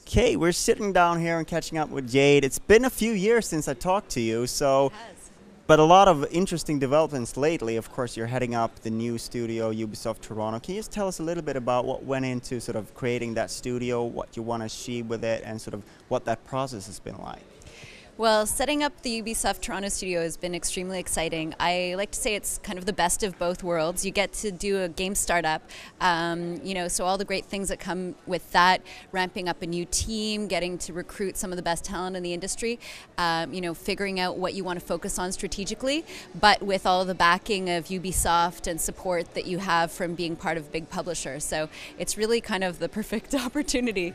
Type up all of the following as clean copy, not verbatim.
Okay, we're sitting down here and catching up with Jade. It's been a few years since I talked to you, so, but a lot of interesting developments lately. Of course, you're heading up the new studio, Ubisoft Toronto. Can you just tell us a little bit about what went into sort of creating that studio, what you want to achieve with it, and sort of what that process has been like? Well, setting up the Ubisoft Toronto studio has been extremely exciting. I like to say it's kind of the best of both worlds. You get to do a game startup, so all the great things that come with that, ramping up a new team, getting to recruit some of the best talent in the industry, figuring out what you want to focus on strategically, but with all the backing of Ubisoft and support that you have from being part of a big publisher. So it's really kind of the perfect opportunity.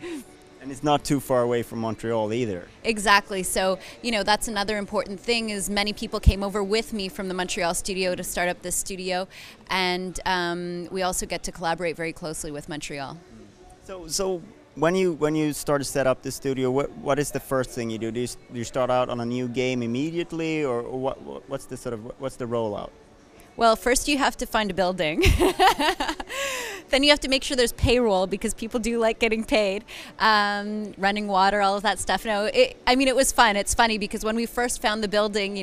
And it's not too far away from Montreal either. Exactly. So, that's another important thing is many people came over with me from the Montreal studio to start up this studio. And we also get to collaborate very closely with Montreal. So when you start to set up the studio, what is the first thing you do? Do you start out on a new game immediately, or what's the rollout? Well, first you have to find a building. Then you have to make sure there's payroll because people do like getting paid. Running water, all of that stuff. No, it was fun. It's funny because when we first found the building,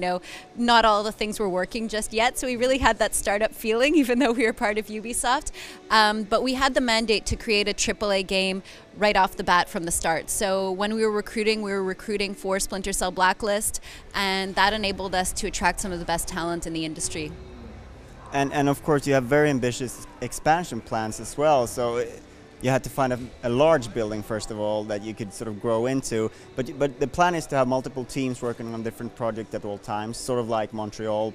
not all the things were working just yet. So we really had that startup feeling, even though we were part of Ubisoft. But we had the mandate to create a AAA game right off the bat from the start. So when we were recruiting for Splinter Cell Blacklist, and that enabled us to attract some of the best talent in the industry. And of course you have very ambitious expansion plans as well, so you had to find a large building first of all that you could sort of grow into, but the plan is to have multiple teams working on different projects at all times, sort of like Montreal.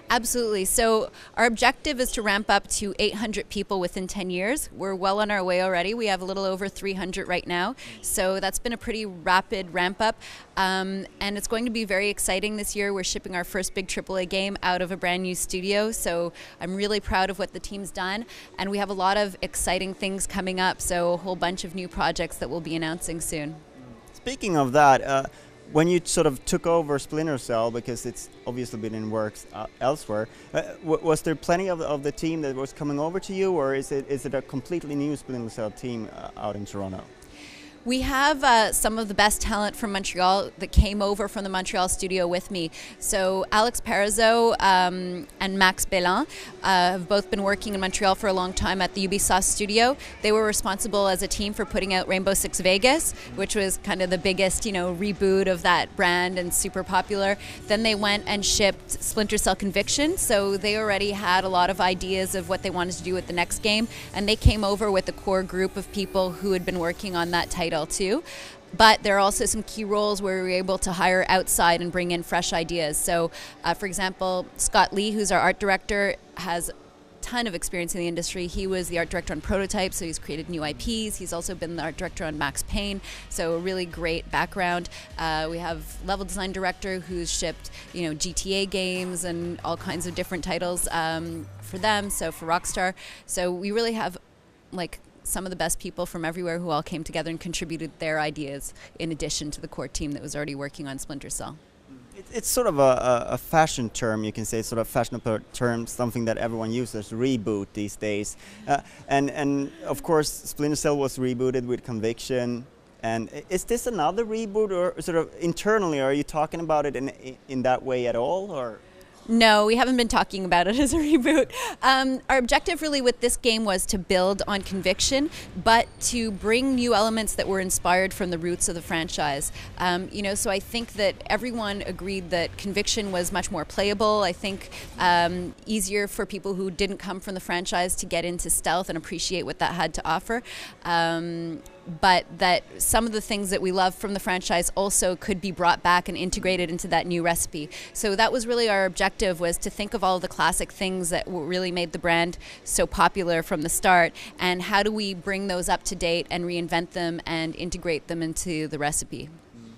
Absolutely. So our objective is to ramp up to 800 people within 10 years. We're well on our way already. We have a little over 300 right now. So that's been a pretty rapid ramp up. And it's going to be very exciting this year. We're shipping our first big AAA game out of a brand new studio. So I'm really proud of what the team's done. And we have a lot of exciting things coming up. So a whole bunch of new projects that we'll be announcing soon. Speaking of that, when you sort of took over Splinter Cell, because it's obviously been in works elsewhere, was there plenty of the team that was coming over to you, or is it a completely new Splinter Cell team out in Toronto? We have some of the best talent from Montreal that came over from the Montreal studio with me. So Alex Parizeau and Max Bellan have both been working in Montreal for a long time at the Ubisoft studio. They were responsible as a team for putting out Rainbow Six Vegas, which was kind of the biggest, reboot of that brand and super popular. Then they went and shipped Splinter Cell Conviction, so they already had a lot of ideas of what they wanted to do with the next game, and they came over with a core group of people who had been working on that title too. But there are also some key roles where we were able to hire outside and bring in fresh ideas. So for example, Scott Lee, who's our art director, has a ton of experience in the industry. He was the art director on Prototype, so he's created new IPs. He's also been the art director on Max Payne, so a really great background. We have level design director who's shipped GTA games and all kinds of different titles for them, so for Rockstar. So we really have some of the best people from everywhere who all came together and contributed their ideas in addition to the core team that was already working on Splinter Cell. It's sort of a fashion term, you can say, sort of fashionable term, something that everyone uses, reboot these days. And of course, Splinter Cell was rebooted with Conviction. And is this another reboot, or sort of internally, are you talking about it in that way at all, or? No, we haven't been talking about it as a reboot. Our objective really with this game was to build on Conviction, but to bring new elements that were inspired from the roots of the franchise. So I think that everyone agreed that Conviction was much more playable. I think easier for people who didn't come from the franchise to get into stealth and appreciate what that had to offer. But that some of the things that we love from the franchise also could be brought back and integrated into that new recipe. So that was really our objective, was to think of all the classic things that really made the brand so popular from the start, and how do we bring those up to date and reinvent them and integrate them into the recipe.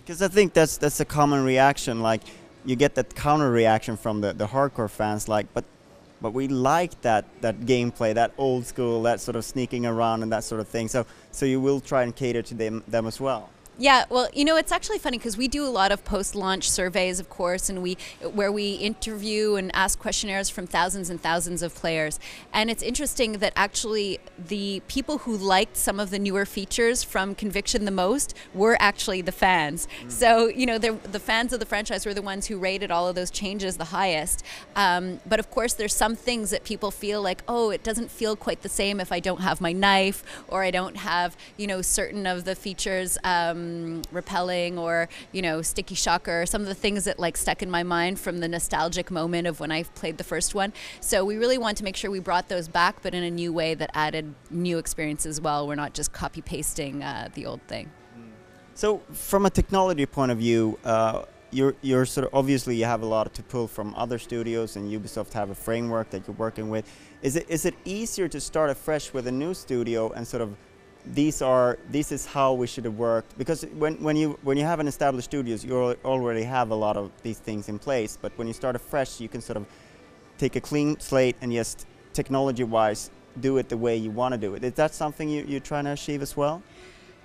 Because I think that's a common reaction, like you get that counter reaction from the hardcore fans, like, but we like that gameplay, that old school, that sort of sneaking around and that sort of thing. So you will try and cater to them as well. Yeah, well, you know, it's actually funny because we do a lot of post-launch surveys, of course, and where we interview and ask questionnaires from thousands and thousands of players. And it's interesting that actually the people who liked some of the newer features from Conviction the most were actually the fans. So, you know, the fans of the franchise were the ones who rated all of those changes the highest. But of course, there's some things that people feel like, oh, it doesn't feel quite the same if I don't have my knife, or I don't have, you know, certain of the features. Repelling, or, you know, sticky shocker, some of the things that like stuck in my mind from the nostalgic moment of when I played the first one. So we really want to make sure we brought those back, but in a new way that added new experience as well. We're not just copy pasting the old thing. So from a technology point of view, you're sort of, obviously you have a lot to pull from other studios, and Ubisoft have a framework that you're working with. Is it easier to start afresh with a new studio and sort of this is how we should have worked? Because when you have an established studios, you already have a lot of these things in place. But when you start afresh, you can sort of take a clean slate and just technology-wise do it the way you want to do it. Is that something you're trying to achieve as well?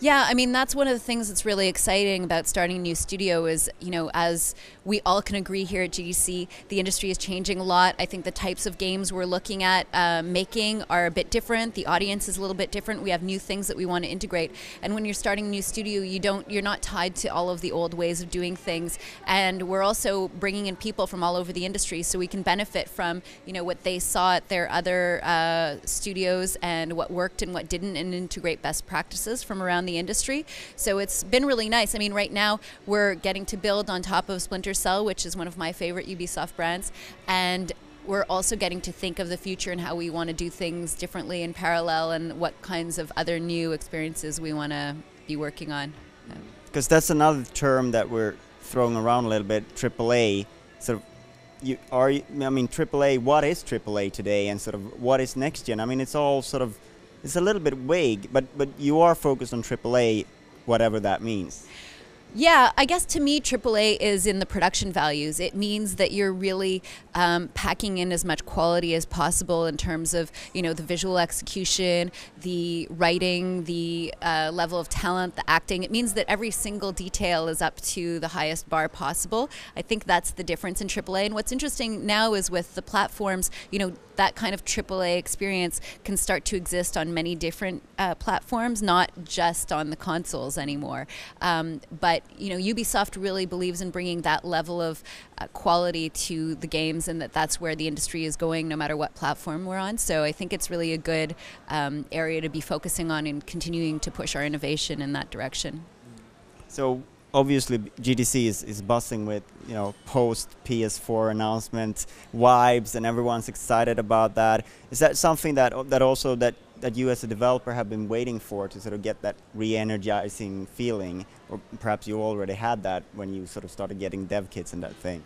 Yeah, I mean, that's one of the things that's really exciting about starting a new studio is, you know, as we all can agree here at GDC, the industry is changing a lot. I think the types of games we're looking at making are a bit different. The audience is a little bit different. We have new things that we want to integrate. And when you're starting a new studio, you're not tied to all of the old ways of doing things. And we're also bringing in people from all over the industry, so we can benefit from, you know, what they saw at their other studios and what worked and what didn't, and integrate best practices from around the industry. So it's been really nice. I mean, right now we're getting to build on top of Splinter Cell, which is one of my favorite Ubisoft brands, and we're also getting to think of the future and how we want to do things differently in parallel, and what kinds of other new experiences we want to be working on. Because that's another term that we're throwing around a little bit, AAA. Sort of, I mean, AAA, what is AAA today, and sort of what is next gen? I mean, it's all sort of, it's a little bit vague, but you are focused on AAA, whatever that means. Yeah, I guess to me, AAA is in the production values. It means that you're really packing in as much quality as possible in terms of, you know, the visual execution, the writing, the level of talent, the acting. It means that every single detail is up to the highest bar possible. I think that's the difference in AAA. And what's interesting now is with the platforms, you know, that kind of AAA experience can start to exist on many different platforms, not just on the consoles anymore. But you know, Ubisoft really believes in bringing that level of quality to the games, and that's where the industry is going, no matter what platform we're on. So I think it's really a good area to be focusing on and continuing to push our innovation in that direction. So obviously GDC is buzzing with, you know, post PS4 announcement vibes, and everyone's excited about that. Is that something that you as a developer have been waiting for, to sort of get that re-energizing feeling? Or perhaps you already had that when you sort of started getting dev kits and that thing?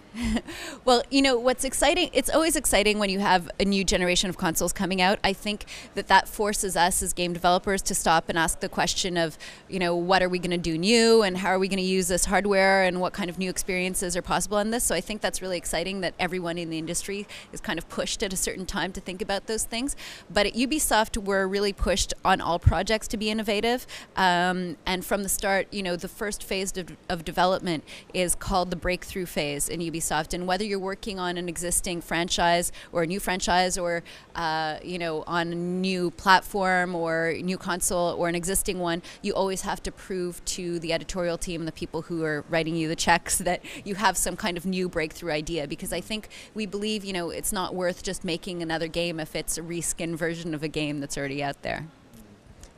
Well, you know, what's exciting, it's always exciting when you have a new generation of consoles coming out. I think that forces us as game developers to stop and ask the question of, you know, what are we going to do new, and how are we going to use this hardware, and what kind of new experiences are possible on this. So I think that's really exciting that everyone in the industry is kind of pushed at a certain time to think about those things. But at Ubisoft, we're really pushed on all projects to be innovative. And from the start, you know, the first phase of development is called the breakthrough phase in Ubisoft. And whether you're working on an existing franchise or a new franchise, or you know, on a new platform or new console or an existing one, you always have to prove to the editorial team and the people who are writing you the checks that you have some kind of new breakthrough idea. Because I think we believe, you know, it's not worth just making another game if it's a reskin version of a game that's already out there.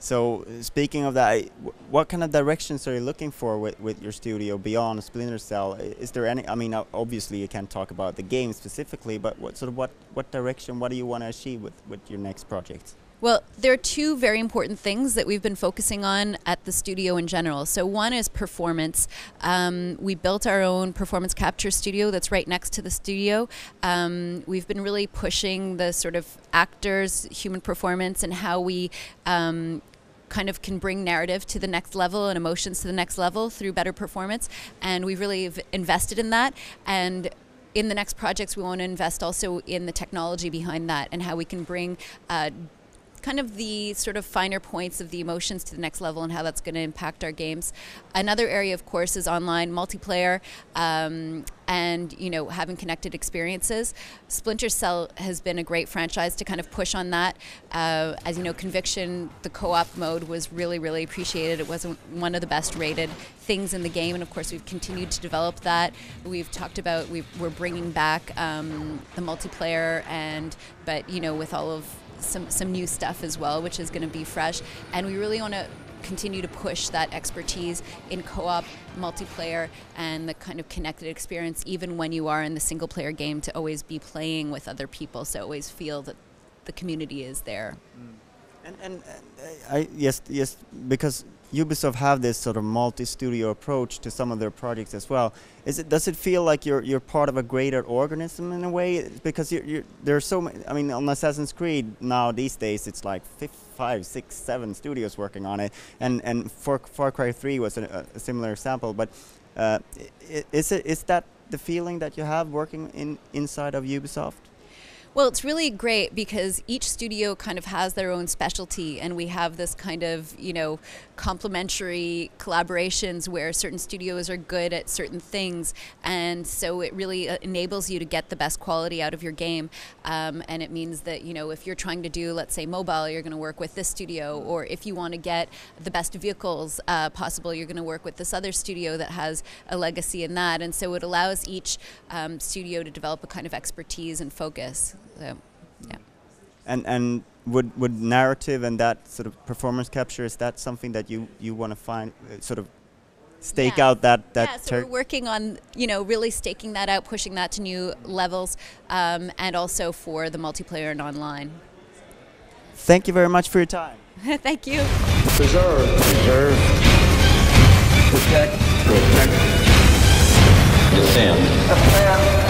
So speaking of that, what kind of directions are you looking for with your studio beyond Splinter Cell? Is there any, I mean, obviously you can't talk about the game specifically, but what direction, what do you want to achieve with your next project? Well, there are two very important things that we've been focusing on at the studio in general. So one is performance. We built our own performance capture studio that's right next to the studio. We've been really pushing the sort of actors' human performance, and how we kind of can bring narrative to the next level and emotions to the next level through better performance. And we've really invested in that. And in the next projects, we want to invest also in the technology behind that, and how we can bring kind of the sort of finer points of the emotions to the next level and how that's going to impact our games. Another area, of course, is online multiplayer. And having connected experiences. Splinter Cell has been a great franchise to kind of push on that. As you know, Conviction, the co-op mode was really, really appreciated. It wasn't one of the best rated things in the game, and of course we've continued to develop that. We've talked about we're bringing back the multiplayer, but with all of some new stuff as well, which is going to be fresh. And we really want to continue to push that expertise in co-op, multiplayer, and the kind of connected experience, even when you are in the single-player game, to always be playing with other people, so always feel that the community is there. Yes, because Ubisoft have this sort of multi-studio approach to some of their projects as well. Does it feel like you're part of a greater organism in a way? Because there are so many. I mean, on Assassin's Creed now these days, it's like 5, 6, 7 studios working on it, and Far Cry 3 was a similar example. But is that the feeling that you have working inside of Ubisoft? Well, it's really great because each studio kind of has their own specialty, and we have this kind of, complementary collaborations where certain studios are good at certain things, and so it really enables you to get the best quality out of your game. And it means that, if you're trying to do, let's say, mobile, you're going to work with this studio, or if you want to get the best vehicles possible, you're going to work with this other studio that has a legacy in that. And so it allows each studio to develop a kind of expertise and focus. So, yeah. And would narrative and that sort of performance capture, is that something that you want to find, sort of stake out that? Yeah, so we're working on, really staking that out, pushing that to new levels, and also for the multiplayer and online. Thank you very much for your time. Thank you. Preserve. Protect. Defend.